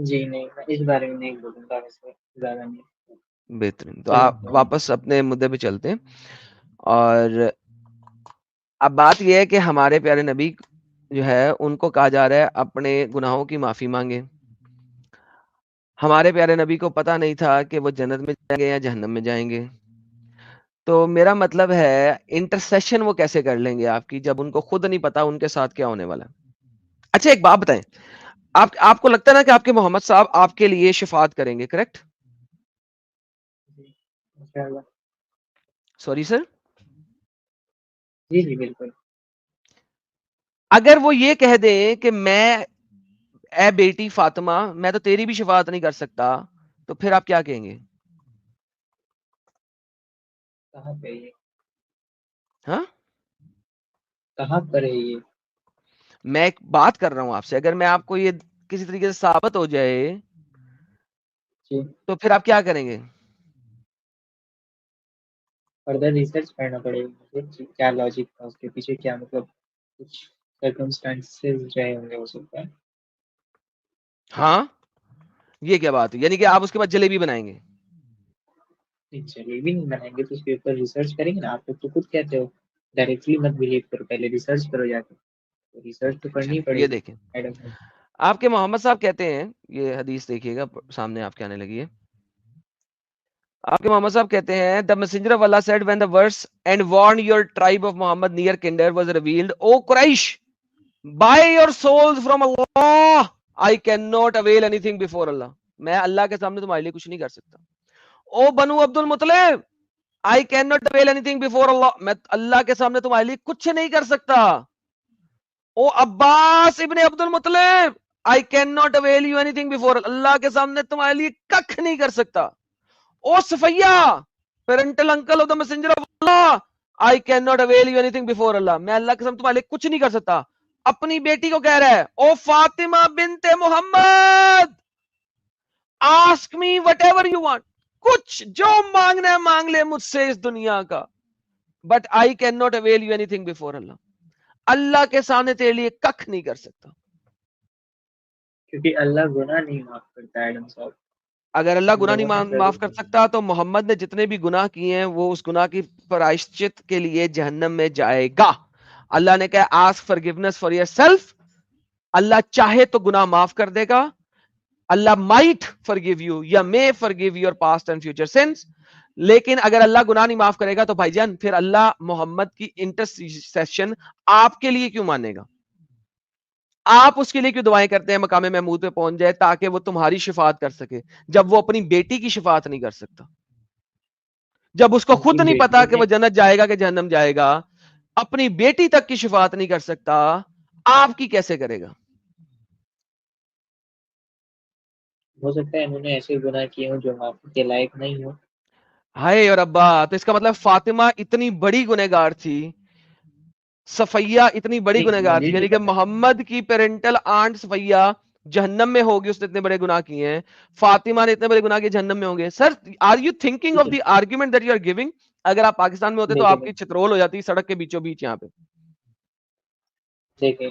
جی نہیں، میں اس بارے میں نہیں بولوں گا، ویسے زیادہ نہیں. بہترین. تو چلو آپ واپس اپنے مدعے پہ چلتے ہیں. اور اب بات یہ ہے کہ ہمارے پیارے نبی جو ہے ان کو کہا جا رہا ہے اپنے گناہوں کی معافی مانگے. ہمارے پیارے نبی کو پتا نہیں تھا کہ وہ جنت میں جائیں گے یا جہنم میں جائیں گے. تو میرا مطلب ہے انٹرسیشن وہ کیسے کر لیں گے آپ کی، جب ان کو خود نہیں پتا ان کے ساتھ کیا ہونے والا. اچھا ایک بات بتائیں، آپ کو لگتا ہے نا کہ آپ کے محمد صاحب آپ کے لیے شفاعت کریں گے، کریکٹ؟ جی انشاءاللہ. Sorry sir. جی جی بالکل. اگر وہ یہ کہہ دیں کہ میں اے بیٹی فاطمہ میں تو تیری بھی شفاعت نہیں کر سکتا، تو پھر آپ کیا کہیں گے؟ کہاں پہ یہ، ہاں کہاں پر ہے یہ؟ میں ایک بات کر رہا ہوں آپ سے، اگر میں آپ کو یہ کسی طریقے سے ثابت ہو جائے جی تو پھر آپ کیا کریں گے؟ فردر ریسرچ کرنا پڑے گا مجھے، کیا لاجک تھا اس کے پیچھے، کیا مطلب کچھ سرکمسٹانسز رہے ہوں گے ہو سکتا ہے. ہاں یہ کیا بات ہے، یعنی کہ آپ اس کے بعد جلیبی بنائیں گے؟ چلیے بھی نہیں بنائیں گے تو اس کے اوپر ریسرچ کریں گے نا. آپ لوگ تو خود کہتے ہو ڈائریکٹلی مت بلیو کرو، پہلے ریسرچ کرو جا کے. ریسرچ تو کرنی چلیں پڑے یہ گی دیکھیں، میڈم صاحب. آپ کے محمد صاحب کہتے ہیں، یہ حدیث دیکھیے گا سامنے آپ کے آنے لگی ہے. آپ کے محمد صاحب کہتے ہیں the messenger of Allah said when the verse and warn your tribe of Muhammad near kinder was revealed, O Quraysh, buy your souls from Allah, I cannot avail anything before Allah. میں اللہ کے سامنے تمہارے لیے کچھ نہیں کر سکتا. او بنو عبد المطلب I cannot avail anything before Allah. میں اللہ کے سامنے تمہارے لیے کچھ نہیں کر سکتا. او عباس ابن عبد المطلب I cannot avail you anything before Allah. اللہ کے سامنے تمہارے لیے ککھ نہیں کر سکتا. او Safiya parental uncle of the messenger of Allah I cannot avail you anything before Allah. میں اللہ کے سامنے تمہارے لیے کچھ نہیں کر سکتا. اپنی بیٹی کو کہہ رہا ہے او فاطمہ بنت محمد ask me whatever you want. کچھ جو مانگنا ہے مانگ لے مجھ سے اس دنیا کا, but I cannot avail you anything before Allah. اللہ کے سامنے تیرے لیے ککھ نہیں کر سکتا. کیونکہ اللہ گناہ نہیں معاف کرتا ہے ایڈم صاحب. اگر اللہ ہم گناہ لوگوں نے نہیں ضرور معاف کر سکتا تو محمد نے جتنے بھی گناہ کیے ہیں وہ اس گناہ کی پرائشچت کے لیے جہنم میں جائے گا. اللہ نے کہا ask forgiveness for yourself. اللہ چاہے تو گناہ معاف کر دے گا. اللہ might forgive you یا may forgive your past and future sins. لیکن اگر اللہ گناہ نہیں معاف کرے گا تو بھائی جان پھر اللہ محمد کی انٹرسیشن آپ کے لیے کیوں مانے گا؟ آپ اس کے لیے کیوں دعائیں کرتے ہیں مقام محمود پہ پہنچ جائے تاکہ وہ تمہاری شفاعت کر سکے, جب وہ اپنی بیٹی کی شفاعت نہیں کر سکتا, جب اس کو ان کی خود نہیں پتا بیٹیوں کہ نے وہ جنت جائے گا کہ جہنم جائے گا, اپنی بیٹی تک کی شفاعت نہیں کر سکتا, آپ کی کیسے کرے گا؟ ہو سکتا ہے انہوں نے ایسے گناہ کیے ہوں جو معافی کے لائق نہیں ہو. ہائے اور ابا, تو اس کا مطلب فاطمہ اتنی بڑی گنہگار تھی, صفیہ اتنی بڑی نہیں گنہگار مجھے تھی, نہیں یعنی کہ پتا. محمد کی پیرنٹل آنٹ صفیہ جہنم میں ہوگی, اس نے اتنے بڑے گناہ کیے ہیں, فاطمہ نے اتنے بڑے گناہ کیے جہنم میں ہوں گے. Sir are you thinking of ٹھیک ہے the argument that you are giving? اگر آپ پاکستان میں ہوتے تو آپ دیکھیں کی چترول ہو جاتی سڑک کے بیچوں بیچ یہاں پہ. دیکھیں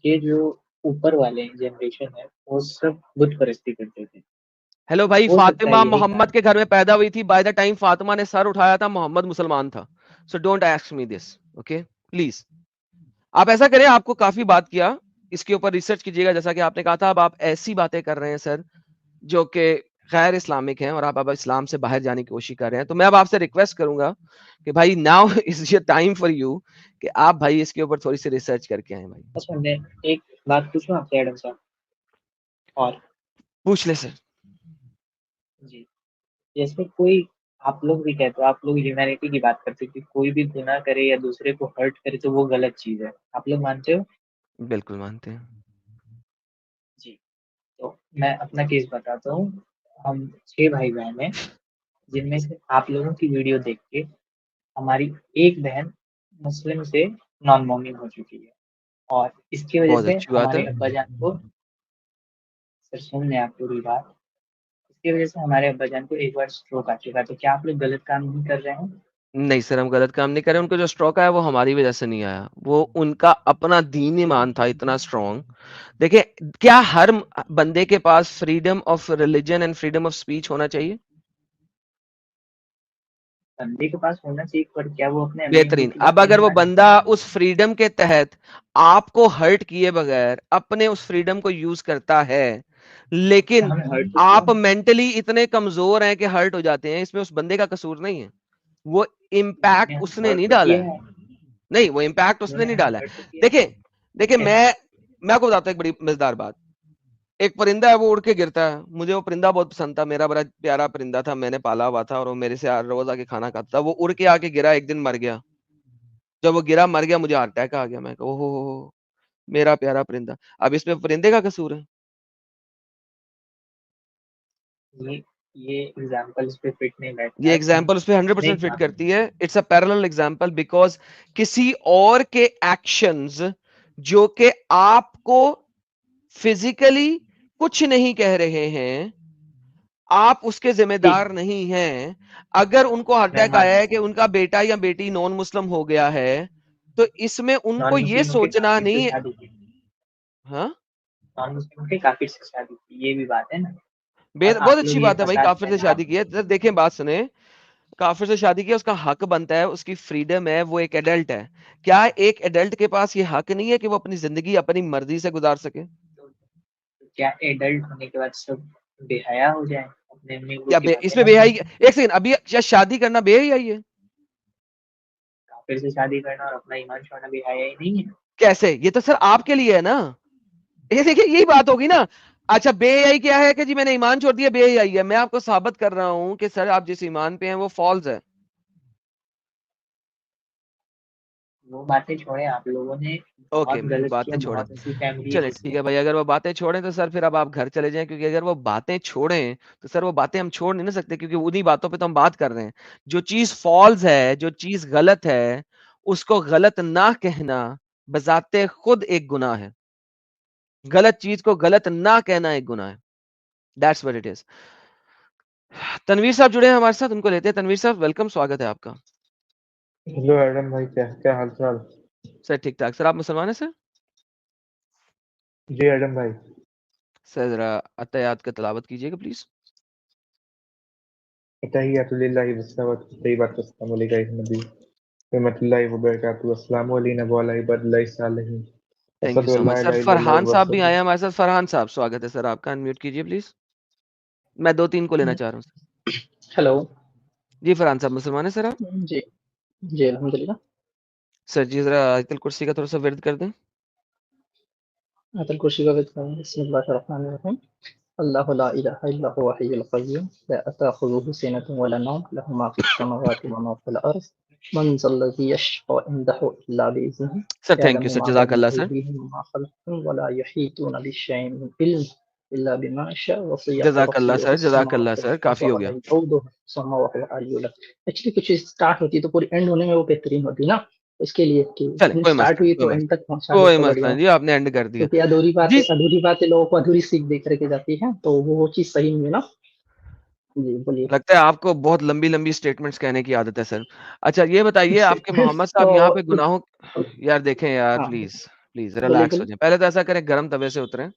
یہ جو اوپر والے جنریشن ہے وہ سب بت پرستی کرتے تھے. ہیلو بھائی, ہو سکتا ہے فاطمہ یہی محمد کارن. کے گھر میں پیدا ہوئی تھی. بائی دا ٹائم فاطمہ نے سر اٹھایا تھا محمد مسلمان تھا. So don't ask me this, okay please. آپ ایسا کریں, آپ کو کافی بات کیا, اس کے اوپر ریسرچ کیجیے گا جیسا کہ آپ نے کہا تھا. اب آپ ایسی باتیں کر رہے ہیں سر جو کہ غیر اسلامک ہیں, اور آپ اب اسلام سے باہر جانے کی کوشش کر رہے ہیں. تو میں اب آپ سے ریکویسٹ کروں گا کہ بھائی now is your time for you کہ آپ بھائی اس کے اوپر تھوڑی سی ریسرچ کر کے آئیں بھائی. اچھا میں ایک بات پوچھوں آپ سے ایڈم صاحب, اور پوچھ لیں سر. جی جیسے کوئی, آپ لوگ بھی کہتے ہو, آپ لوگ ہیومینٹی کی بات کرتے کہ کوئی بھی گناہ کرے یا دوسرے کو ہرٹ کرے تو وہ غلط چیز ہے, آپ لوگ مانتے ہو؟ بالکل مانتے ہیں. جی تو میں اپنا کیس بتاتا ہوں. ہم 6 بھائی بہن ہیں, جن میں سے آپ لوگوں کی ویڈیو دیکھ کے ہماری ایک بہن مسلم سے نان مومن ہو چکی ہے, اور اس کی وجہ بہت سے اچھی بات ہے. ہمارے ابا جان کو, سر سن لیں آپ پوری بات, اس کی وجہ سے ہمارے ابا جان کو ایک بار اسٹروک آ چکا. تو کیا آپ لوگ غلط کام نہیں کر رہے ہیں؟ نہیں سر، ہم غلط کام نہیں کر رہے. ان کو جو اسٹروک آیا وہ ہماری وجہ سے نہیں آیا, وہ ان کا اپنا دین ایمان تھا اتنا اسٹرانگ. دیکھیں, کیا ہر بندے کے پاس freedom of religion and freedom of speech ہونا چاہیے؟ بندے کے پاس ہونا چاہیے, پر کیا وہ اپنے امی ابو بہترین. کی بات اب اگر نہیں وہ مانے؟ بندہ اس فریڈم کے تحت آپ کو ہرٹ کیے بغیر اپنے اس فریڈم کو یوز کرتا ہے, لیکن ہمیں ہرٹ تو کیا آپ ہے؟ مینٹلی اتنے کمزور ہیں کہ ہرٹ ہو جاتے ہیں, اس میں اس بندے کا قصور نہیں ہے. وہ انہوں نے امپیکٹ اس ہمیں نے ہرٹ نہیں تو ڈالا کیا ہے. ہے. نہیں, وہ امپیکٹ اس انہوں نے نے نہیں ہمیں ڈالا ہرٹ تو ہے. کیا ہے. دیکھیں کیا؟ میں آپ کو بتاتا ہوں ایک بڑی مزیدار بات. ایک پرندہ ہے, وہ اڑ کے گرتا ہے. مجھے وہ پرندہ بہت پسند تھا, میرا بڑا پیارا پرندہ تھا, میں نے پالا ہوا تھا, اور وہ میرے سے روز آ کے کھانا کھاتا تھا. وہ اڑ کے آ کے گرا, ایک دن مر گیا. جب وہ گرا مر گیا, مجھے ہارٹ اٹیک آ گیا. میں کہا او میرا پیارا پرندہ. اب اس میں پرندے کا قصور ہے؟ یہ ایگزامپل اس پہ فٹ نہیں بیٹھتا یہ ہے. ایگزامپل اس پہ 100% فٹ کرتی ہے. It's a parallel example, because کسی اور کے ایکشنز جو کہ آپ کو فزیکلی کچھ نہیں کہہ رہے ہیں, آپ اس کے ذمہ ٹھیک دار نہیں ہیں. اگر ان کو ہارٹ میں اٹیک آیا ہے کہ ان کا بیٹا یا بیٹی نان مسلم ہو گیا ہے, تو اس میں ان کو نان یہ مسلموں کے سوچنا کافر سے نہیں ہے. شادی کی. ہاں, نان مسلموں کے کافر سے شادی کی, یہ بھی بات ہے نا. اور بہت آپ لوگ اچھی یہ بات ہے بھائی, فساد کافر سے پھیلا. شادی کی ہے. دیکھیں بات سنیں, کافر سے شادی کیا, اس کا حق بنتا ہے, اس کی فریڈم ہے, وہ ایک ایڈلٹ ہے. کیا ایک ایڈلٹ کے پاس یہ حق نہیں ہے کہ وہ اپنی زندگی اپنی مرضی سے گزار سکے؟ کیا ایڈلٹ ہونے کے بعد سب بے حیا ہو جائیں, اپنے امی ابو کیا کی اس باتیں میں نہ بے سنیں؟ حیائی؟ ایک سیکنڈ, ابھی کیا شادی کرنا بے حیائی ہے؟ کافر سے شادی کرنا اور اپنا ایمان چھوڑنا بے حیائی نہیں ہے. کیسے؟ یہ تو سر آپ کے لیے ہے نا. یہ دیکھیں, یہی بات ہوگی نا. اچھا, بے حیائی کیا ہے کہ جی میں نے ایمان چھوڑ دیا, بے حیائی ہے. میں آپ کو ثابت کر رہا ہوں کہ سر آپ جس ایمان پہ ہیں وہ فالز ہے. وہ باتیں چھوڑیں, آپ لوگوں نے اوکے, بہت غلط کیا, باتیں چھوڑیں. بہت ایسی فیملی چلیں جس ٹھیک میں. ہے بھائی, اگر وہ باتیں چھوڑیں تو سر پھر اب آپ گھر چلے جائیں, کیونکہ اگر وہ باتیں چھوڑیں تو سر وہ باتیں ہم چھوڑ نہیں نہ سکتے, کیونکہ انہی باتوں پہ تو ہم بات کر رہے ہیں. جو چیز فالز ہے, جو چیز غلط ہے, اس کو غلط نہ کہنا بذات خود ایک گناہ ہے. غلط چیز کو غلط نہ کہنا ایک گناہ ہے. That's what it is. Tanveer صاحب جڑے ہیں ہمارے ساتھ, ان کو لیتے ہیں. تنویر صاحب ویلکم, سواگت ہے آپ کا. ہیلو ایڈم بھائی, کیا حال چال؟ سر ٹھیک ٹھاک. سر آپ مسلمان ہیں سر؟ جی ایڈم بھائی. سر ذرا اتحیات کا تلاوت کیجیے گا پلیز. تحیات للہ والصلوات والطیبات السلام علیکم نبی رحمۃ اللہ وبرکاتہ. السلام علیکم وعلی عباد اللہ الصالحین. تھینک یو اشہد سو ان مچ. لا سر الہ الا اللہ فرحان صاحب بھی واشہد. آئے ہیں ہمارے ساتھ. فرحان صاحب سواگت ہے سر آپ کا, انمیوٹ کیجیے پلیز. میں 2-3 کو لینا چاہ رہا ہوں. ہیلو. جی فرحان صاحب مسلمان ہیں سر آپ؟ جی جی الحمدللہ. سر جی ذرا آیت الکرسی کا تھوڑا سا ورد کر دیں. آیت الکرسی کا ورد کریں. بسم اللہ الرحمن الرحیم. اللہ لا الہ الا هو حی القیوم لا تأخذه سنة ولا نوم له ما في السماوات وما في الأرض من ذا الذي يشفع عنده إلا بإذنه سر تھینک یو يعلم سر, ما جزاک بين اللہ سر. أيديهم وما خلفهم ولا يحيطون بشيء من علمه إلا بما شاء وسع جزاک اللہ كرسيه سر, جزاک اللہ السماوات سر, والأرض کافی ہو ولا گیا. يؤوده حفظهما وهو العلي العظيم. ایکچولی کچھ اسٹارٹ ہوتی تو پوری اینڈ ہونے میں وہ بہترین ہوتی نا, اس کے لیے کہ چلیں کوئی اسٹارٹ مسئلہ ہوئی نہیں, کوئی تو اینڈ مسئلہ تک پہنچا دے کوئی تو مسئلہ بڑھیا. نہیں جی, آپ نے اینڈ کر دیا. کیونکہ جی ادھوری باتیں لوگوں کو ادھوری سیکھ دے کر کے جاتی ہیں, تو وہ چیز صحیح نہیں ہے نا. جی بولیے. لگتا ہے آپ کو بہت لمبی لمبی سٹیٹمنٹس کہنے کی عادت ہے سر. اچھا یہ بتائیے, آپ کے محمد تو صاحب یہاں پہ گناہوں, یار دیکھیں یار ہاں پلیز پلیز بولیے ریلیکس ہو بولیے. جائیں. پہلے تو ایسا کریں گرم توے سے اتریں.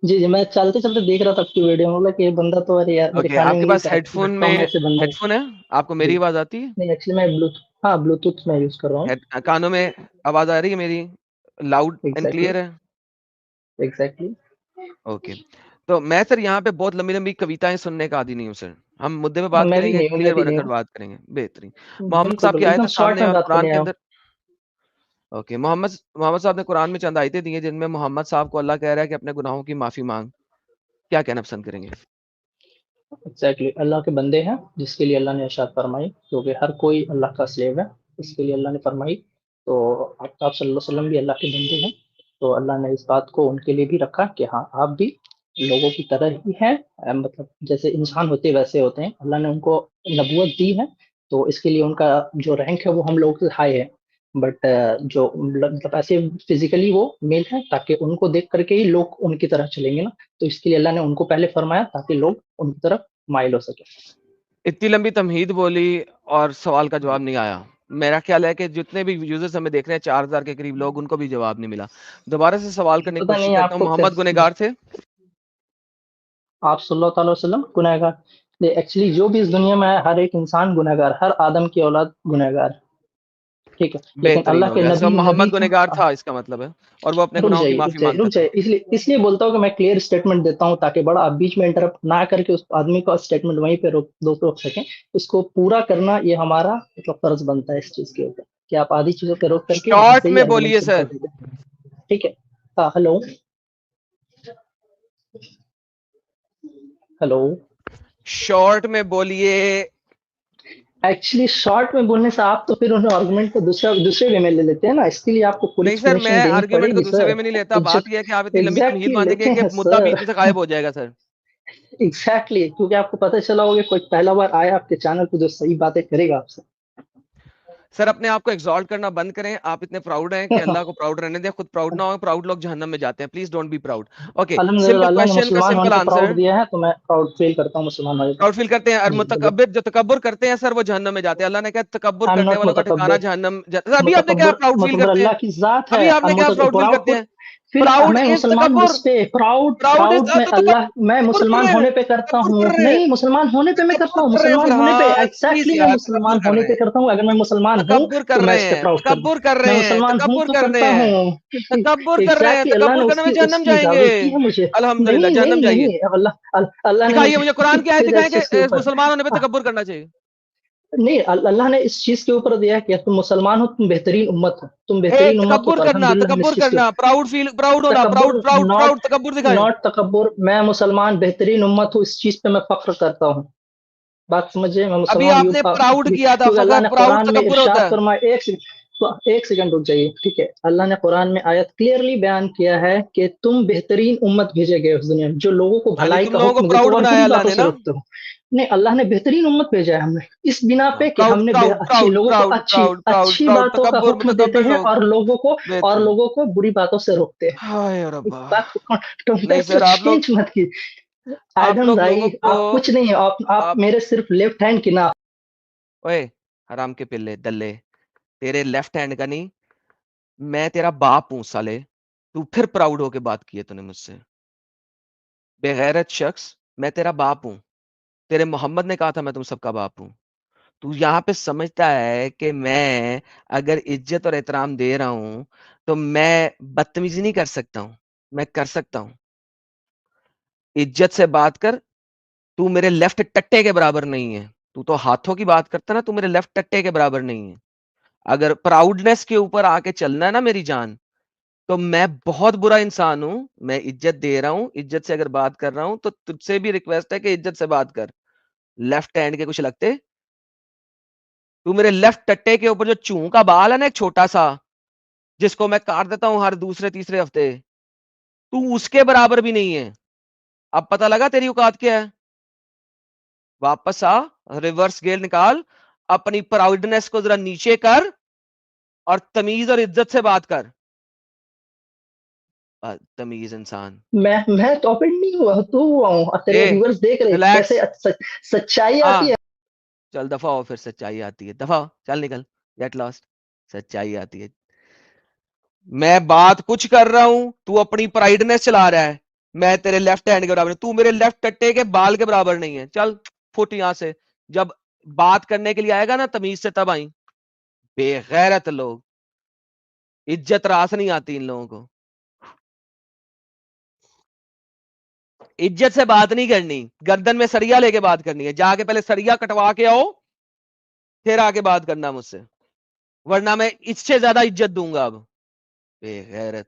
جی جی, میں چلتے چلتے دیکھ رہا تھا آپ کی ویڈیو میں, کہ یہ بندہ تو ارے یار میرے اوکے, خیال آپ میں کے مجھے پاس ہیڈ فون دیکھتا میں ہوں میں ایسے بندہ ہیڈ ہوں. فون ہے, آپ کو میری جی آواز آتی ہے؟ نہیں, ایکچولی میں بلوٹوتھ میں یوز کر رہا ہوں. کانوں میں آواز آ رہی ہے میری, لاؤڈ اینڈ ایگزیکٹلی کلیئر ہے؟ ایگزیکٹلی. اوکے, تو میں سر یہاں پہ بہت لمبی لمبی کویتائیں سننے کا عادی نہیں ہوں سر. ہم مدے پہ بات میں کریں بھی گے, نہیں ہوں, میں کلیئر بھی بنا نہیں کر ہوں. بات کریں گے. بہترین. محمد بالکل صاحب کی بالکل, ایک آیت دم ہے شارٹ سامنے, میں اور بات قرآن کرنے کے آیا ہوں. اندر. اوکے, محمد صاحب نے قرآن میں چند آیتیں دی ہیں جن میں محمد صاحب کو اللہ کہہ رہا ہے کہ اپنے گناہوں کی معافی مانگ. کیا کہنا پسند کریں گے؟ ایگزیکٹلی, اللہ کے بندے ہیں جس کے لیے اللہ نے ارشاد فرمائی, کیونکہ ہر کوئی اللہ کا سلیو ہے, اس کے لیے اللہ نے فرمائی. تو آپ صلی اللہ علیہ وسلم بھی اللہ کے بندے ہیں, تو اللہ نے اس بات کو ان کے لیے بھی رکھا کہ ہاں آپ بھی لوگوں کی طرح ہی ہیں, مطلب جیسے انسان ہوتے ویسے ہوتے ہیں. اللہ نے ان کو نبوت دی ہے, تو اس کے لیے ان کا جو رینک ہے وہ ہم لوگوں سے ہائی ہے. بٹ جو مطلب ایسے فزیکلی وہ میل ہے, تاکہ ان کو دیکھ کر کے ہی لوگ ان کی طرح چلیں گے نا. تو اس کے لیے اللہ نے ان کو پہلے فرمایا تاکہ لوگ ان کی طرف مائل ہو سکے. اتنی لمبی تمہید بولی اور سوال کا جواب نہیں آیا. میرا خیال ہے کہ جتنے بھی یوزرز ہمیں دیکھ رہے ہیں 4000 کے قریب لوگ, ان کو بھی جواب نہیں ملا. دوبارہ سے سوال کرنے کی پتہ کوشش نہیں کرتا آپ ہوں. کو محمد گنہگار تھے؟ آپ صلی اللہ تعالی وسلم گنہگار. ایکچولی جو بھی اس دنیا میں ہے ہر ایک انسان گنہگار, ہر آدم کی اولاد گنہگار, ٹھیک ہے, لیکن بہترین اللہ ہو کے گیا. نبی محمد گنہگار تھا اس کا مطلب ہے, اور وہ اپنے گناہوں کی معافی مانگتا رک تھا. جائے, اس لیے بولتا ہوں کہ میں کلیئر اسٹیٹمنٹ دیتا ہوں تاکہ بڑا آپ بیچ میں انٹرپٹ نہ کر کے اس آدمی کا اسٹیٹمنٹ وہیں پہ روک سکیں. اس کو پورا کرنا یہ ہمارا مطلب فرض بنتا ہے اس چیز کے اوپر کہ آپ آدھی چیزوں پہ روک کر کے وہاں شارٹ سے ہی میں آرگومنٹ بولیے شروع سر. کر دیتے. ٹھیک ہے, ہاں ہلو ہلو, شارٹ میں بولیے. ایکچولی شارٹ میں بولنے سے آپ تو پھر انہیں آرگومنٹ کو دوسرے وے میں لے لیتے ہیں نا, اس کے لیے آپ کو پوری نہیں سر, میں ایکسپلینیشن دینی پڑے آرگیومنٹ کو گی دوسرے سر. وے میں نہیں لیتا. بات یہ ہے کہ آپ اتنی لمبی تمہید ایگزیکٹلی باندھیں گے لیتے کہ ہیں مدعا سر, بیچ میں سے غائب ہو جائے گا سر. ایگزیکٹلی, کیونکہ آپ کو پتہ چلا ہوگا کوئی پہلا بار آیا آپ کے چینل پہ جو صحیح باتیں کرے گا آپ سے. سر اپنے آپ کو ایگزالٹ کرنا بند کریں. آپ اتنے پراؤڈ ہیں کہ اللہ کو پراؤڈ رہنے دیں, خود پراؤڈ نہ ہو. پراؤڈ لوگ جہنم میں جاتے ہیں. Please don't be proud. Okay, الحمدللہ سمپل اللہ نے کوشچن کا مسلمان ہونے سمپل پہ آنسر. پراؤڈ دیا ہے تو میں پراؤڈ فیل کرتا ہوں مسلمان ہونے پہ. پراؤڈ فیل کرتے ہیں, اور جی متکبر جو تکبر کرتے ہیں سر وہ جہنم میں جاتے ہیں. اللہ نے کہا تکبر آئی ایم کرنے ناٹ والوں کا ٹھکانہ متکبر. جہنم. ابھی آپ نے کہا پراؤڈ فیل متکبر کرتے ہیں. اللہ کی ذات ہے. ابھی آپ نے کہا پراؤڈ فیل کرتے ہیں. پھر پراؤڈ میں از مسلمان ہوں تکبر. اس پہ پراؤڈ از میں اللہ میں تکبر کر مسلمان رہے ہیں. ہونے پہ کرتا تکبر ہوں. کر رہے ہیں. نہیں, مسلمان ہونے پہ میں کرتا تکبر ہوں. کر رہے ہیں مسلمان ہونے پہ فرحان, پلیز ایگزیکٹلی میں یار مسلمان تکبر کر ہونے رہے پہ ہیں. کرتا ہوں. اگر میں مسلمان ہوں تکبر تو کر میں رہے اس پہ ہیں. پراؤڈ کروں. تکبر کر میں رہے ہیں. مسلمان ہوں تکبر تو کر کرتا رہے ہیں. ہوں. تکبر کر رہے ہیں. ایگزیکٹلی اللہ تکبر نے کرنے میں اس جہنم کی جائیں گے. اجازت کی ہے مجھے. الحمدللہ نہیں جہنم نہیں جائیے. نہیں, اللہ نے دکھائیے مجھے مجھے قرآن کی آیت کیا دکھائیں اس چیز کے کہ اوپر. مسلمان ہونے پہ تکبر کرنا چاہیے. نہیں, اللہ نے اس چیز کے اوپر دیا کہ تم مسلمان ہو, تم بہترین امت ہو, تم بہترین امت ہو, تکبر تو کرنا, الحمدللہ ہم اس تکبر چیز کے کرنا, پراؤڈ فیل, پراؤڈ ہونا, تکبر پراؤڈ پراؤڈ ناٹ پراؤڈ, تکبر دکھائیں. ناٹ تکبر. میں مسلمان بہترین امت ہوں, اس چیز پہ میں فخر کرتا ہوں. بات سمجھے, میں ابھی مسلمان آپ نے پراؤڈ کیا تھا, کیونکہ اللہ فخر. نے پراؤڈ قرآن میں تکبر ہوتا ارشاد ہے. فرمایا. ایک سیکنڈ رک جائیے, ٹھیک ہے. اللہ نے قرآن میں آیت کلیئرلی بیان کیا ہے کہ تم بہترین امت بھیجے گئے اس دنیا میں, جو لوگوں کو یعنی بھلائی تم کا لوگوں کو حکم دیتے پراؤڈ ہو اور بنایا بری اللہ باتوں نے سے نا. روکتے ہو. نہیں, اللہ نے بہترین امت بھیجا ہے ہمیں اس بنا پہ کہ پراؤڈ ہم نے پراؤڈ اچھی پراؤڈ لوگوں کو پراؤڈ پراؤڈ پراؤڈ اچھی پراؤڈ, باتوں کا تکبر حکم دیتے متکبر ہیں لوگ. اور بہترین. لوگوں کو بری باتوں سے روکتے ہیں. ہائے اس ربا. بات کو نہیں ٹونٹ سر, آپ لوگ چینج مت کی. ایڈم لوگوں بھائی کو آپ کچھ نہیں, آپ آپ میرے صرف لیفٹ ہینڈ کی نا. اوے حرام کے پلے دلے, تیرے لیفٹ ہینڈ کا نہیں, میں تیرا باپ ہوں سالے. تو پھر پراؤڈ ہو کے بات کی ہے تو نے مجھ سے, بے غیرت شخص. میں تیرا باپ ہوں. تیرے محمد نے کہا تھا میں تم سب کا باپ ہوں. تو یہاں پہ سمجھتا ہے کہ میں اگر عزت اور احترام دے رہا ہوں تو میں بدتمیزی نہیں کر سکتا ہوں. میں کر سکتا ہوں. عزت سے بات کر. تو میرے لیفٹ ٹٹے کے برابر نہیں ہے. تو ہاتھوں کی بات کرتا نا, تو میرے لیفٹ ٹٹے کے برابر نہیں ہے. اگر پراؤڈنس کے اوپر آ کے چلنا ہے نا میری جان, تو میں بہت برا انسان ہوں. میں عزت دے رہا ہوں, عزت سے اگر بات کر رہا ہوں تو تجھ سے بھی ریکویسٹ ہے کہ عزت سے بات کر. لیفٹ ہینڈ کے کچھ لگتے. تو میرے لیفٹ ٹٹے کے اوپر جو چون کا بال ہے نا ایک چھوٹا سا, جس کو میں کاٹ دیتا ہوں ہر دوسرے تیسرے ہفتے, تو اس کے برابر بھی نہیں ہے. اب پتہ لگا تیری اوقات کیا ہے. واپس آ, ریورس گیئر نکال, اپنی پراؤڈنس کو ذرا نیچے کر اور تمیز اور عزت سے بات کر. تمیز انسان. میں ٹاپک نہیں ہوا, تو ہوا ہوں. تیرے ویورز دیکھ رہے ریلیکس. کیسے سچائی ہاں آتی ہے. چل دفعہ ہو, پھر سچائی آتی ہے. دفعہ ہو, چل نکل, گیٹ لاسٹ. سچائی آتی ہے. میں بات کچھ کر رہا ہوں, تو اپنی پرائڈنس چلا رہا ہے. میں تیرے لیفٹ ہینڈ کے برابر, تو میرے لیفٹ ٹٹے کے بال کے برابر نہیں ہے. چل فٹ یہاں سے. جب بات کرنے کے لیے آئے گا نا تمیز سے تب آئیں. بے غیرت لوگ, عزت راس نہیں آتی ان لوگوں کو. عزت سے بات نہیں کرنی, گردن میں سریا لے کے بات کرنی ہے. جا کے پہلے سریا کٹوا کے آؤ, پھر آ کے بات کرنا مجھ سے, ورنہ میں اس سے زیادہ عزت دوں گا. اب بے غیرت.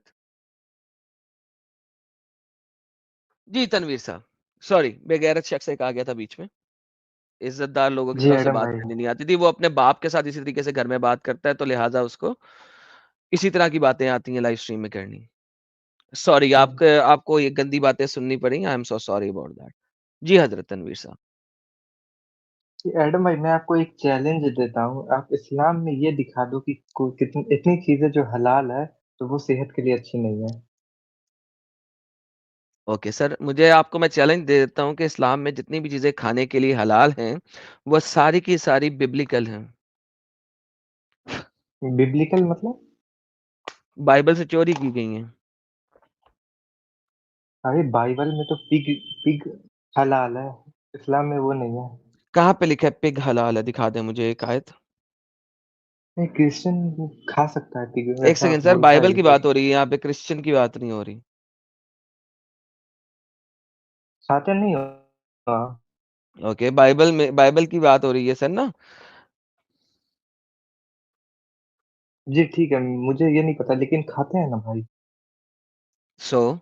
جی تنویر صاحب, سوری, بے غیرت شخص سے کہا گیا تھا بیچ میں. عزت دار لوگوں کی جی طرف سے ایڈم بات بھائی. کرنی نہیں آتی تھی. وہ اپنے باپ کے ساتھ اسی طریقے سے گھر میں بات کرتا ہے, تو لہٰذا اس کو اسی طرح کی باتیں آتی ہیں لائف سٹریم میں کرنی. سوری, آپ کو یہ گندی باتیں سننی پڑی. I am so sorry about that. جی حضرت تنویر صاحب. ایڈم بھائی میں آپ کو ایک چیلنج دیتا ہوں, آپ اسلام میں یہ دکھا دو کہ اتنی چیزیں جو حلال ہے تو وہ صحت کے لیے اچھی نہیں ہے. اوکے سر، مجھے آپ کو میں چیلنج دے دیتا ہوں کہ اسلام میں جتنی بھی چیزیں کھانے کے لیے حلال ہیں وہ ساری کی ساری ببلیکل ہیں. ببلیکل مطلب؟ بائبل سے چوری کی گئی ہیں. ارے بائبل میں تو پگ حلال ہے، اسلام میں وہ نہیں ہے. کہاں پہ لکھا ہے پگ حلال ہے؟ دکھا دیں مجھے ایک آیت. نہیں، کرسچن کھا سکتا ہے پگ، ایک ایسا سیکنڈ سر، بولتا ہے بائبل کی یہ. بات ہو رہی ہے یہاں پہ، کرسچن کی بات نہیں ہو رہی. کھاتے نہیں ہو؟ ہاں اوکے، بائبل میں بائبل کی بات ہو رہی ہے سر نا. جی ٹھیک ہے، مجھے یہ نہیں پتا لیکن کھاتے ہیں نا بھائی. سو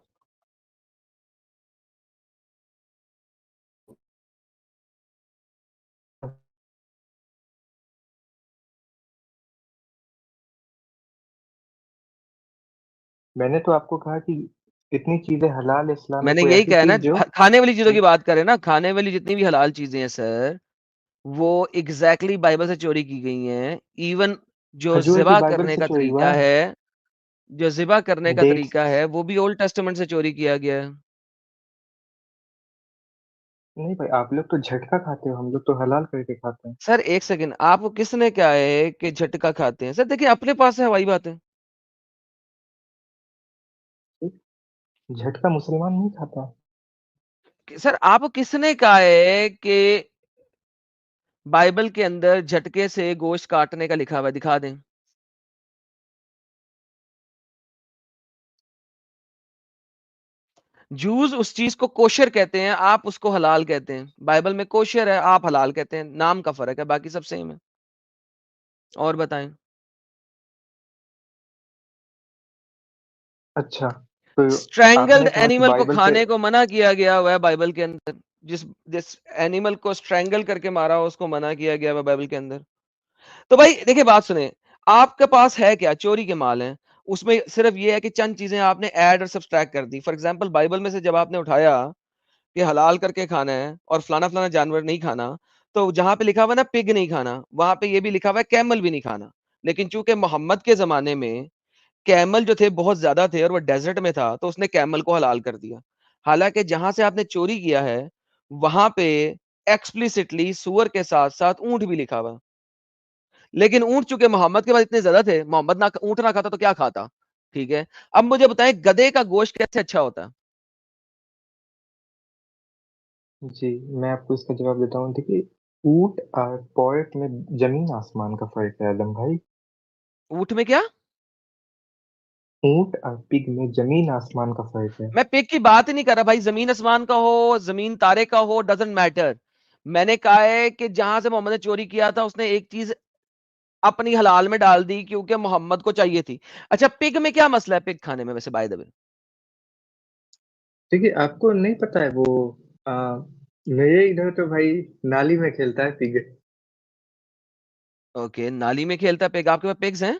میں نے تو آپ کو کہا کہ کتنی چیزیں حلال اسلام میں میں، نے کوئی یہی ایسی کہا نا، چیز جو کھانے والی چیزوں کی بات کریں نا، کھانے والی جتنی بھی حلال چیزیں ہیں سر وہ ایگزیکٹلی بائبل سے چوری کی گئی ہیں. ایون جو کھجور بھی ذبح بائبل کرنے سے کا چوری ہوا طریقہ ہے، جو ذبح کرنے کا ڈیٹس. طریقہ ہے وہ بھی اولڈ ٹیسٹمنٹ سے چوری کیا گیا ہے. نہیں بھائی، آپ لوگ تو جھٹکا کھاتے ہو، ہم لوگ تو حلال کر کے کھاتے ہیں. سر ایک سیکنڈ، آپ کو کس نے کہا ہے کہ جھٹکا کھاتے ہیں؟ سر دیکھیں اپنے پاس ہے ہوائی بات ہے. جھٹکا مسلمان نہیں کھاتا. سر آپ کو کس نے کہا ہے کہ بائبل کے اندر جھٹکے سے گوشت کاٹنے کا لکھا ہوا ہے؟ دکھا دیں. جوز اس چیز کو کوشر کہتے ہیں، آپ اس کو حلال کہتے ہیں. بائبل میں کوشر ہے، آپ حلال کہتے ہیں. نام کا فرق ہے، باقی سب سیم ہے. اور بتائیں. اچھا تو آپ اسٹرینگلڈ نے کہا کہ اینیمل کو بائبل سے. کھانے کو منع کیا گیا ہوا ہے بائبل کے اندر. جس اینیمل کو اسٹرینگل کر کے مارا ہو اس کو منع کیا گیا ہوا ہے بائبل کے اندر. تو بھائی دیکھیں بات سنیں، آپ کے پاس ہے کیا؟ چوری کے مال ہیں. اس میں صرف یہ ہے کہ چند چیزیں آپ نے ایڈ اور سبسٹریکٹ کر دی. فار ایگزامپل بائبل میں سے جب آپ نے اٹھایا کہ حلال کر کے کھانا ہے اور فلانا فلانا جانور نہیں کھانا، تو جہاں پہ لکھا ہوا نا پگ نہیں کھانا، وہاں پہ یہ بھی لکھا ہوا ہے کیمل بھی نہیں کھانا. لیکن چونکہ محمد کے زمانے میں کیمل جو تھے بہت زیادہ تھے اور وہ ڈیزرٹ میں تھا، تو اس نے کیمل کو حلال کر دیا. حالانکہ جہاں سے آپ نے چوری کیا ہے وہاں پہ ایکسپلیسٹلی سور کے ساتھ ساتھ اونٹ بھی لکھا ہوا. لیکن اونٹ چونکہ محمد کے بعد اتنے زیادہ تھے، محمد نہ اونٹ نہ کھاتا تو کیا کھاتا؟ ٹھیک ہے. اب مجھے بتائیں گدے کا گوشت کیسے اچھا ہوتا ہے؟ جی میں آپ کو اس کا جواب دیتا ہوں. دیکھیے، اونٹ اور پورک میں زمین آسمان کا فرق ہے عالم بھائی. اونٹ میں کیا؟ اونٹ اور پگ میں زمین آسمان کا فرق ہے. میں پگ کی بات ہی نہیں کر رہا بھائی، زمین آسمان کا ہو، زمین تارے کا ہو، ڈزنٹ میٹر. میں نے کہا ہے کہ جہاں سے محمد نے چوری کیا تھا اس نے ایک چیز اپنی حلال میں ڈال دی کیونکہ محمد کو چاہیے تھی. اچھا پگ میں کیا مسئلہ ہے پگ کھانے میں ویسے بائی دا وے؟ دیکھیے آپ کو نہیں پتا ہے وہ میرے ادھر تو بھائی نالی میں کھیلتا ہے پگ. اوکے، نالی میں کھیلتا ہے پگ. آپ کے پاس پگز ہیں؟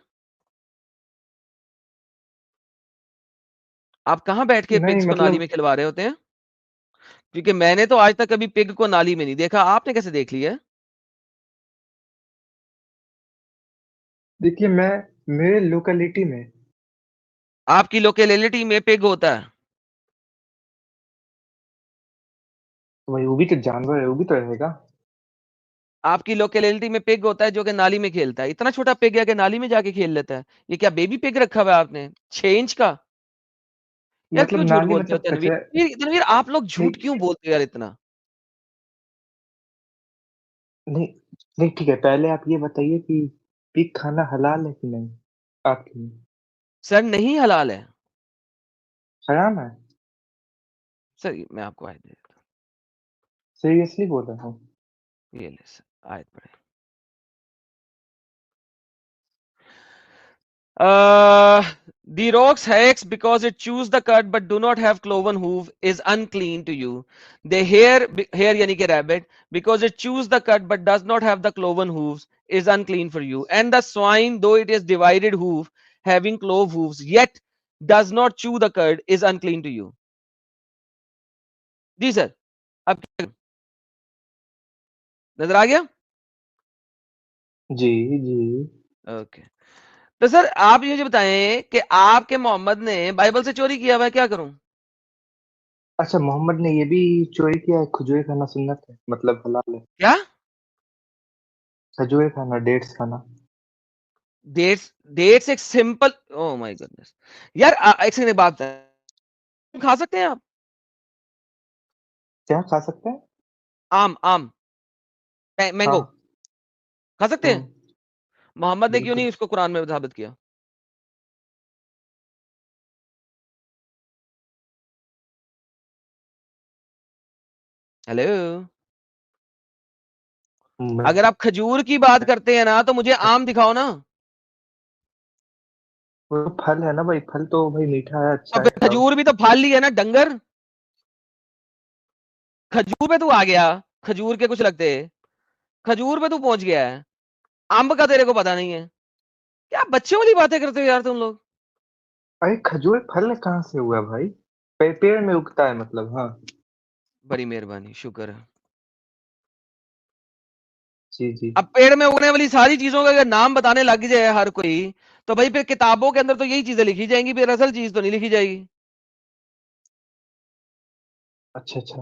آپ کہاں بیٹھ کے نہیں پگز کو نالی مطلب میں کھلوا رہے ہوتے ہیں؟ کیونکہ میں نے تو آج تک کبھی پگ کو نالی میں نہیں دیکھا. آپ نے کیسے دیکھ لیا ہے؟ دیکھیے میرے لوکیلٹی میں آپ کی لوکیلٹی میں پگ ہوتا ہے؟ بھائی وہ بھی تو جانور ہے، وہ بھی تو رہے گا. آپ کی لوکیلٹی میں پگ ہوتا ہے جو کہ نالی میں کھیلتا ہے. اتنا چھوٹا پگ ہے کہ نالی میں جا کے کھیل لیتا ہے. یہ کیا بیبی پگ رکھا ہوا ہے آپ نے 6 انچ کا؟ یار مطلب کیوں جھوٹ نالی بولتے ہو مطلب تنویر؟ کچرا. تنویر آپ لوگ جھوٹ کیوں نہیں بولتے ہو یار اتنا؟ نہیں نہیں ٹھیک ہے، پہلے آپ یہ بتائیے کہ پگ کھانا حلال ہے کہ نہیں آپ کے لیے؟ سر نہیں حلال ہے. حرام ہے. سر میں آپ کو آیت دے دیتا سیریسلی بول رہا ہوں. ہوں، یہ لے سر آیت پڑھیں. The rocks hacks because it chews the cud but do not have cloven hoof is unclean to you. The hare yani ke rabbit because it chews the cud but does not have the cloven hooves is unclean for you. And the swine though it is divided hoof having clove hooves yet does not chew the cud is unclean to you. جی سر اب نظر آ گیا؟ جی جی. Okay تو سر آپ یہ جو بتائیں کہ آپ کے محمد نے بائبل سے چوری کیا ہوا ہے، کیا کروں؟ اچھا محمد نے یہ بھی چوری کیا ہے، کھجورے کھانا سنت ہے مطلب حلال ہے، کیا کھجورے کھانا، ڈیٹس کھانا. ڈیٹس ایک سمپل او مائی گڈنس یار ایک سیکنڈ بات کھا سکتے ہیں آپ کیا کھا سکتے ہیں؟ آم مینگو ہاں. کھا سکتے ہیں. محمد نے کیوں بالکل. نہیں اس کو قرآن میں ثابت کیا؟ ہیلو اگر آپ کھجور کی بات کرتے ہیں نا تو مجھے آم دکھاؤ نا. وہ پھل ہے نا بھائی، پھل تو بھائی میٹھا ہے، اچھا اب ہے، کھاؤ. کھجور بھی تو پھل لی ہے نا ڈنگر. کھجور پہ تو آ گیا، کھجور کے کچھ لگتے کھجور پہ تو پہنچ گیا ہے، امب کا تیرے کو پتا نہیں ہے. کیا بچوں والی باتیں کرتے ہو یار تم لوگ. ارے کھجور پھل کہاں سے ہوا بھائی؟ پیڑ میں اگتا ہے مطلب. ہاں بڑی مہربانی، شکر ہے. جی جی. اب پیڑ میں اگنے والی ساری چیزوں کا اگر نام بتانے لگ جائے ہر کوئی تو بھائی پھر کتابوں کے اندر تو یہی چیزیں لکھی جائیں گی، پھر اصل چیز تو نہیں لکھی جائے گی. اچھا اچھا.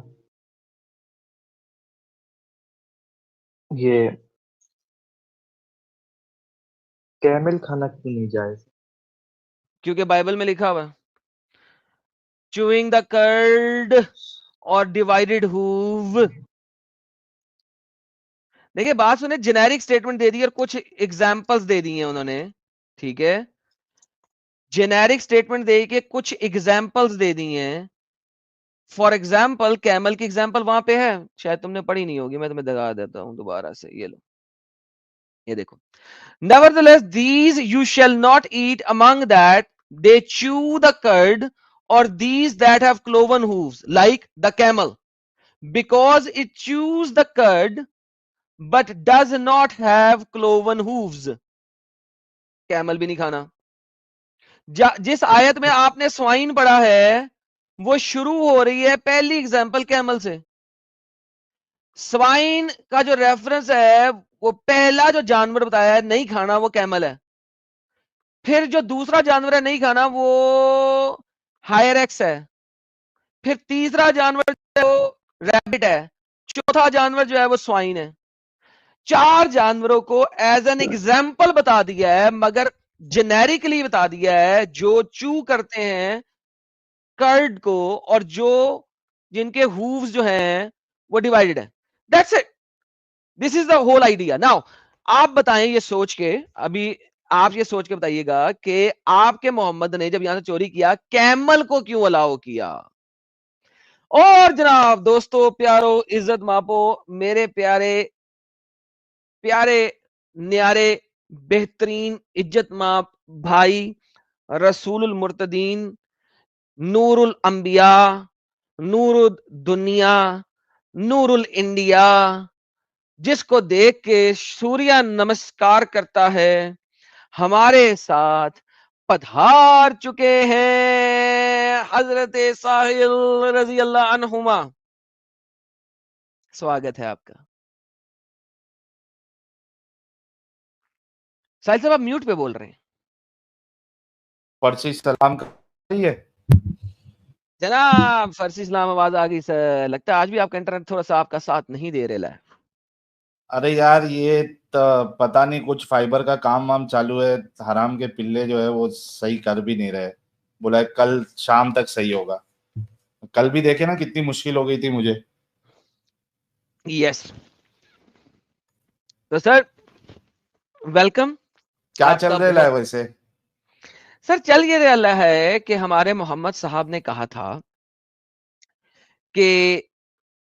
یہ کیمل کھانا کیوں نہیں جائز؟ کیونکہ بائبل میں لکھا ہوا چوئنگ دا کرڈ اور ڈیوائڈڈ ہوو. دیکھیے بات سنیں، جنیرک سٹیٹمنٹ دے دی اور کچھ ایگزامپلس دے دی ہیں انہوں نے، ٹھیک ہے. جنیرک سٹیٹمنٹ دے کے کچھ ایگزامپلس دے دی ہیں. فار ایگزامپل کیمل کی ایگزامپل وہاں پہ ہے، شاید تم نے پڑھی نہیں ہوگی، میں تمہیں دکھا دیتا ہوں دوبارہ سے. یہ لو، یہ دیکھو. Nevertheless, these you shall not eat among that they chew the curd, or these that have cloven hooves, like the camel, because it chews the curd, but does not have cloven hooves. Camel بھی نہیں کھانا. جس آیت میں آپ نے swine پڑھا ہے وہ شروع ہو رہی ہے پہلی ایگزامپل کیمل سے. سوائن کا جو ریفرنس ہے وہ پہلا جو جانور بتایا ہے نہیں کھانا وہ کیمل ہے. پھر جو دوسرا جانور ہے نہیں کھانا وہ ہائر ایکس ہے. پھر تیسرا جانور جو ہے وہ ریبٹ ہے. چوتھا جانور جو ہے وہ سوائن ہے. 4 جانوروں کو ایز این ایگزامپل بتا دیا ہے، مگر جنیرکلی بتا دیا ہے جو چو کرتے ہیں کرڈ کو اور جو جن کے ہووز جو ہیں وہ ڈیوائیڈڈ ہیں. That's it. This is the whole idea. Now آپ بتائیں یہ سوچ کے، ابھی آپ یہ سوچ کے بتائیے گا کہ آپ کے محمد نے جب یہاں سے چوری کیا کیمل کو کیوں الاؤ کیا. اور جناب دوستو پیارو عزت ماپو میرے پیارے پیارے نیارے بہترین عزت ماپ بھائی، رسول المرتدین، نور الانبیاء، نور الدنیا، نور الانڈیا، جس کو دیکھ کے سوریا نمسکار کرتا ہے، ہمارے ساتھ پدھار چکے ہیں حضرت ساحل رضی اللہ عنہما. سواگت ہے آپ کا. ساحل صاحب آپ میوٹ پہ بول رہے ہیں. پرچی سلام ہے جناب فرسی اسلام آواز آ گئی سر. لگتا ہے آج بھی آپ کا انٹرنیٹ تھوڑا سا آپ کا ساتھ نہیں دے رہا ہے. ارے یار یہ پتا نہیں کچھ فائبر کا کام وام چالو ہے، حرام کے پلے جو ہے وہ صحیح کر بھی نہیں رہے. بولا کل شام تک صحیح ہوگا. کل بھی دیکھے نا کتنی مشکل ہو گئی تھی مجھے. یس تو سر ویلکم. کیا آپ چل کا رہا ہے بہت ویسے؟ سر چل یہ رہا ہے کہ ہمارے محمد صاحب نے کہا تھا کہ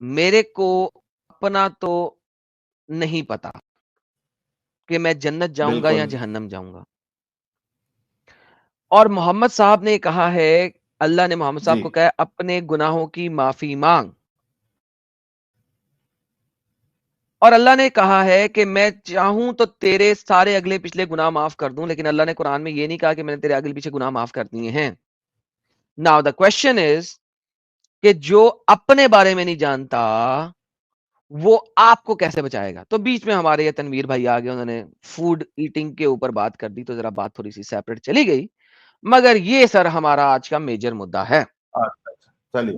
میرے کو اپنا تو نہیں پتا کہ میں جنت جاؤں گا یا بالکل جہنم جاؤں گا. اور محمد صاحب نے کہا ہے، اللہ نے محمد صاحب جی کو کہا اپنے گناہوں کی معافی مانگ. اور اللہ نے کہا ہے کہ میں چاہوں تو تیرے سارے اگلے پچھلے گناہ معاف کر دوں، لیکن اللہ نے قرآن میں یہ نہیں کہا کہ میں نے تیرے اگلے پیچھے گناہ معاف کر دیے ہیں. Now the question is کہ جو اپنے بارے میں نہیں جانتا وہ آپ کو کیسے بچائے گا. تو بیچ میں ہمارے یہ تنویر بھائی آ گئے، انہوں نے فوڈ ایٹنگ کے اوپر بات کر دی، تو ذرا بات تھوڑی سی سیپریٹ چلی گئی، مگر یہ سر ہمارا آج کا میجر مدعا ہے. اچھا چلیے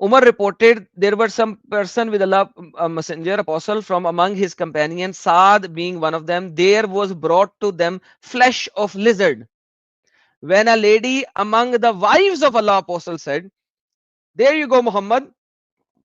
Umar reported there were some person with Allah, a messenger, apostle from among his companions, Saad being one of them. There was brought to them flesh of lizard. When a lady among the wives of Allah apostle said, "There you go, Muhammad,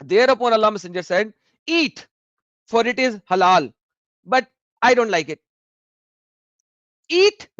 Thereupon Allah messenger said, "Eat, for it is halal, but I don't like it. Eat,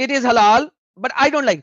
it is halal, but I don't like."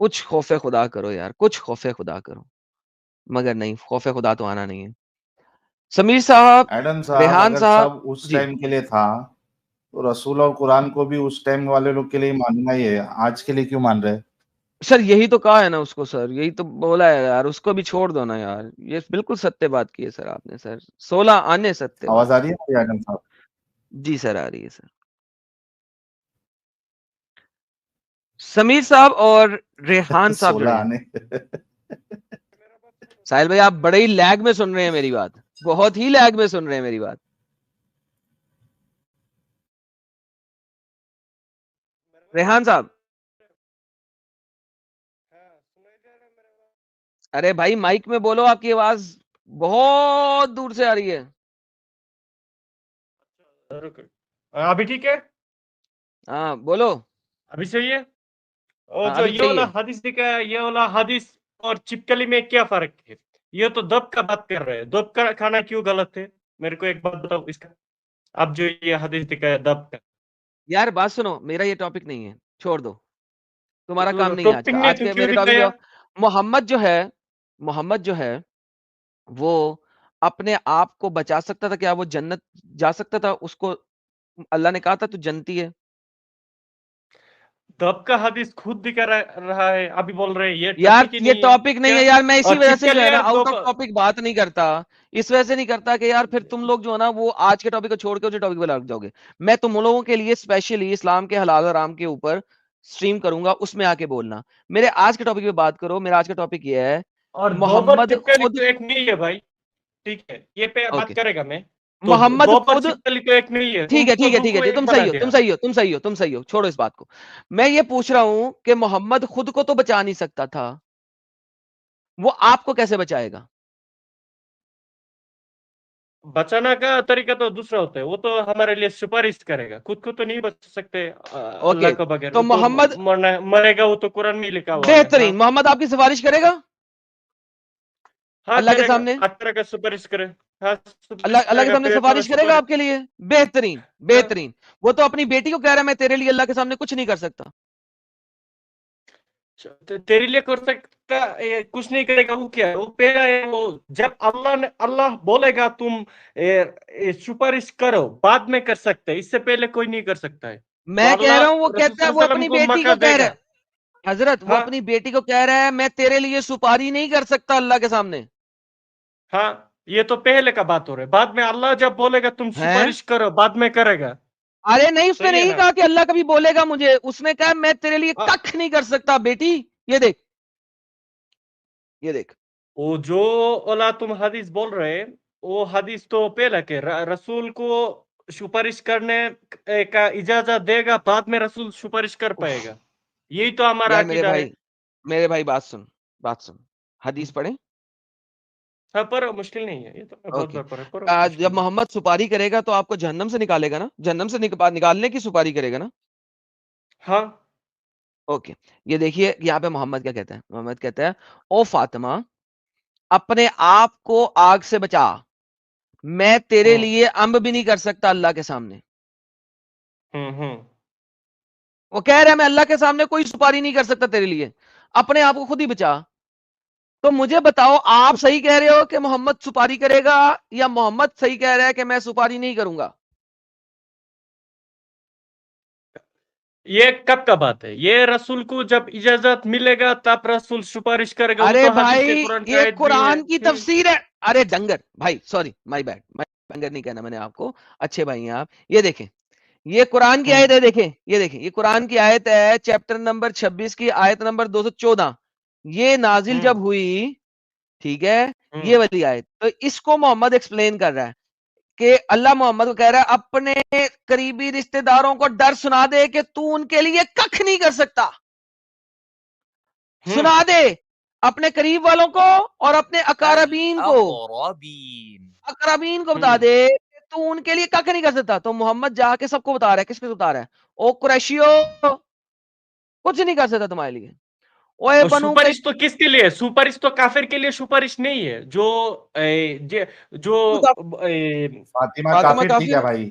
کچھ خوف خدا کرو یار, کچھ خوف خدا کرو. مگر نہیں, خوف خدا تو آنا نہیں ہے. سمیر صاحب, ایڈم صاحب ریحان اگر صاحب, سب اس جی ٹائم کے لیے تھا تو رسول اور قرآن کو بھی اس ٹائم والے لوگ کے لیے ماننا ہی ہے, آج کے لیے کیوں مان رہے؟ سر یہی تو کہا ہے نا اس کو, سر یہی تو بولا ہے یار, اس کو بھی چھوڑ دو نا یار. یہ بالکل ستیہ بات کی ہے سر آپ نے, سر 16 آنے ستیہ آواز بات. آ رہی ہے میری ایڈم صاحب؟ جی سر آ رہی ہے سر. سمیر صاحب اور ریحان صاحب جو 16 ہیں, آنے ساحل بھائی آپ بڑے ہی لیگ میں سن رہے ہیں میری بات, بہت ہی لیگ میں سن رہے ہیں میری بات. ریحان صاحب, ارے بھائی مائک میں بولو, آپ کی آواز بہت دور سے آ رہی ہے. ابھی ٹھیک ہے, ہاں بولو. ابھی صحیح ہے. اور ہاں جو ابھی یہ صحیح والا ہے. حدیث دکھا ہے, یہ والا حدیث اور چپکلی میں کیا فرق ہے؟ یہ تو دب کا بات کر رہے ہیں, دب کا کھانا کیوں غلط ہے؟ میرے کو ایک بات بتاؤ اس کا. اب جو یہ حدیث دکھا ہے دب کا, یار بات سنو, میرا یہ ٹاپک نہیں ہے, چھوڑ دو, تمہارا کام نہیں ہے آج ٹاپک کا. نہیں آج تو کے کیوں میرے ٹاپک دکھایا؟ محمد جو ہے وہ اپنے آپ کو بچا سکتا تھا, کیا وہ جنت جا سکتا تھا؟ اس کو اللہ نے کہا تھا تو جنتی ہے. دب کا حدیث خود دکھا رہا ہے, ابھی بول رہے ہیں یہ یار ٹاپک ہی یہ نہیں ہے ٹاپک نہیں کیا؟ ہے یار, میں اسی اور وجہ سے جو چپکلی ہے نا اور آؤٹ دو آف ٹاپک بات نہیں کرتا, اس وجہ سے نہیں کرتا کہ یار پھر تم لوگ جو ہے نا وہ آج کے ٹاپک کو چھوڑ کے اسی ٹاپک پہ لگ جاؤ گے. میں تم لوگوں کے لیے اسپیشلی اسلام کے حلال حرام کے اوپر سٹریم کروں گا, اس میں آ کے بولنا. میرے آج کے ٹاپک پہ بات کرو. میرا آج کا ٹاپک یہ ہے اور دوبر محمد چپکلی خود, تو ایک نہیں ہے بھائی, ٹھیک ہے, یہ پہ اوکے, بات کرے گا میں. تو محمد دوبر خود, چپکلی تو ایک نہیں ہے, ٹھیک تم ہے کو ٹھیک ہے دو ٹھیک کو ہے, ایک تم بنا صحیح ہو, دیا. تم صحیح ہو, تم صحیح ہو, تم صحیح ہو, چھوڑو اس بات کو. میں یہ پوچھ رہا ہوں کہ محمد خود کو تو بچا نہیں سکتا تھا, وہ آپ کو کیسے بچائے گا؟ بچانا کا طریقہ تو دوسرا ہوتا ہے, وہ تو ہمارے لیے سفارش کرے گا, خود کو تو نہیں بچ سکتے اوکے, اللہ کو بغیر. تو وہ تو محمد, مرے گا, وہ تو قرآن میں لکھا ہوا ہے. ہاں بہترین, محمد آپ کی سفارش کرے گا ہاں اللہ کے کرے گا, سامنے؟ اچھا کا سفارش کرے. ہاں اللہ سفارش اللہ کرے کے گا, سامنے پھر تو سفارش کرے گا آپ کے لیے؟ بہترین ہاں. بہترین. وہ تو اپنی بیٹی کو کہہ رہا ہے میں تیرے لیے اللہ کے سامنے کچھ نہیں کر سکتا. تیرے لیے کر سکتا, کچھ نہیں کرے گا, وہ کیا ہے, وہ پہلا ہے. وہ جب اللہ بولے گا تم سفارش کرو, بعد میں کر سکتے, اس سے پہلے کوئی نہیں کر سکتا ہے. تو میں کہہ رہا ہوں وہ اللہ رسول کہتا صلی ہے, اللہ وہ علیہ وسلم اپنی کو بیٹی موقع کو دے کہہ رہا گا. ہے, حضرت وہ ہاں اپنی بیٹی کو کہہ رہا ہے میں تیرے لیے سپاری نہیں کر سکتا اللہ کے سامنے. ہاں, یہ تو پہلے کا بات ہو رہا ہے. بعد میں اللہ جب بولے گا تم ہیں سفارش کرو, بعد میں کرے گا. ارے نہیں, اس نے صحیح ہے نہیں نا. کہا کہ اللہ کبھی بولے گا مجھے, اس نے کہا میں تیرے لیے ہاں, کچھ نہیں کر سکتا بیٹی. یہ دیکھ, یہ دیکھ, وہ جو اولا تم حدیث بول رہے, وہ حدیث تو پہلا کہ رسول کو سفارش کرنے کا اجازت دے گا, بعد میں رسول سفارش کر پائے گا. یہی تو ہمارا یار عقیدہ ہے. میرے بھائی بات سن, بات سن, حدیث پڑھیں. ہاں پر مشکل نہیں ہے, یہ تو بہت اوکے, بار پر ہے, پر مشکل جب نہیں. محمد سپاری کرے گا تو آپ کو جہنم سے نکالے گا نا, جہنم سے نکالنے کی سپاری کرے گا نا. ہاں اوکے, یہ دیکھیے یہاں پہ محمد کیا کہتا ہے. محمد کہتا ہے او فاطمہ اپنے آپ کو آگ سے بچا, میں تیرے لیے امب بھی نہیں کر سکتا اللہ کے سامنے. وہ کہہ رہا ہے میں اللہ کے سامنے کوئی سپاری نہیں کر سکتا تیرے لیے, اپنے آپ کو خود ہی بچا. تو مجھے بتاؤ آپ صحیح کہہ رہے ہو کہ محمد سپاری کرے گا, یا محمد صحیح کہہ رہا ہے کہ میں سپاری نہیں کروں گا؟ یہ کب کا بات ہے؟ یہ رسول کو جب اجازت ملے گا تب رسول سفارش کرے گا. وہ ارے تو حدیث بھائی قرآن کی یہ آیت بھی ہے. قرآن کی تفسیر ہے. ارے ڈنگر بھائی, سوری مائی بیڈ, ڈنگر نہیں کہنا میں نے آپ کو, اچھے بھائی ہیں آپ. یہ دیکھیں یہ قرآن کی آیت ہے, دیکھیں یہ دیکھیں, یہ قرآن کی آیت ہے, چیپٹر نمبر 26 کی آیت نمبر 214. یہ نازل جب ہوئی, ٹھیک ہے, یہ والی آیت, تو اس کو محمد ایکسپلین کر رہا ہے کہ اللہ محمد کو کہہ رہا ہے اپنے قریبی رشتہ داروں کو ڈر سنا دے کہ تو ان کے لیے کچھ نہیں کر سکتا. سنا دے اپنے قریب والوں کو اور اپنے اقاربین کو بتا دے کہ تو ان کے لیے کچھ نہیں کر سکتا. تو محمد جا کے سب کو بتا رہا ہے, کس کو بتا رہا ہے؟ او قریشیو, کچھ نہیں کر سکتا تمہارے لیے. اوے بنو سفارش تو کس کے لیے؟ سفارش تو کافر کے لیے سفارش نہیں ہے. جو فاطمہ فاطمہ کافر تھی کافر کیا ہے, بھائی؟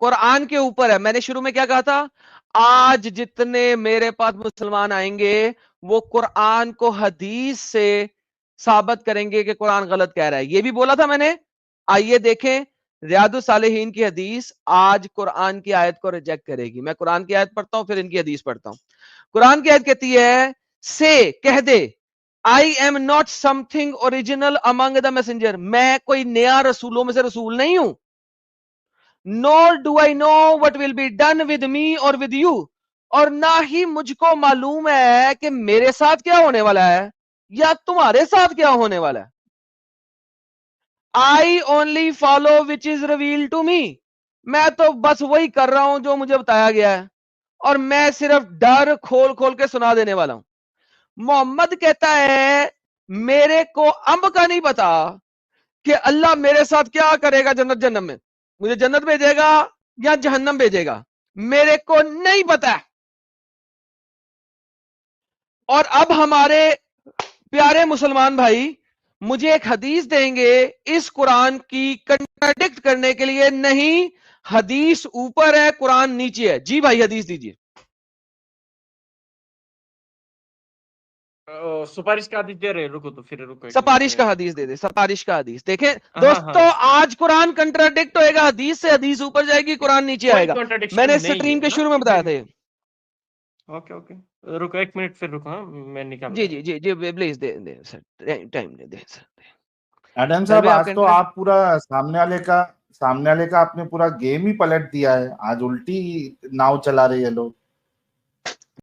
قرآن کے اوپر ہے. میں نے شروع میں کیا کہا تھا؟ آج جتنے میرے پاس مسلمان آئیں گے وہ قرآن کو حدیث سے ثابت کریں گے کہ قرآن غلط کہہ رہا ہے. یہ بھی بولا تھا میں نے. آئیے دیکھیں ریاض الصالحین کی حدیث آج قرآن کی آیت کو ریجیکٹ کرے گی. میں قرآن کی آیت پڑھتا ہوں پھر ان کی حدیث پڑھتا ہوں. قرآن کی آیت کہتی ہے سے کہہ دے I am not something original among the messenger. میں کوئی نیا رسولوں میں سے رسول نہیں ہوں. Nor do I know what will be done with me or with you. اور نہ ہی مجھ کو معلوم ہے کہ میرے ساتھ کیا ہونے والا ہے یا تمہارے ساتھ کیا ہونے والا ہے. I only follow which is revealed to me. میں تو بس وہی کر رہا ہوں جو مجھے بتایا گیا ہے اور میں صرف ڈر کھول کھول کے سنا دینے والا ہوں. محمد کہتا ہے میرے کو امب کا نہیں پتا کہ اللہ میرے ساتھ کیا کرے گا جنت جہنم میں, مجھے جنت بھیجے گا یا جہنم بھیجے گا, میرے کو نہیں پتا. اور اب ہمارے پیارے مسلمان بھائی مجھے ایک حدیث دیں گے اس قرآن کی کنٹراڈکٹ کرنے کے لیے. نہیں, حدیث اوپر ہے قرآن نیچے ہے. جی بھائی حدیث دیجیے. سفارش کا حدیث دے رہے, رکو تو پھر رکو ایک سفارش منٹ. کا حدیث دے دے, سفارش کا حدیث. دیکھیں ہاں دوستو ہاں آج قرآن کنٹراڈکٹ ہوئے گا حدیث سے, حدیث اوپر جائے گی قرآن نیچے آئے کوئی گا. میں کانٹرڈکشن نے نہیں سٹریم ہے کے نا. شروع میں بتایا تھا. اوکے اوکے رکو ایک منٹ پھر رکو. ہاں میں نکال جی رہا جی جی جی پلیز دے دے سر, ٹائم دے دے سر. ایڈم سر صاحب بھائی آپ آج تو آپ پورا سامنے والے کا آپ نے پورا گیم ہی پلٹ دیا ہے. آج الٹی ناؤ چلا رہے ہیں لوگ.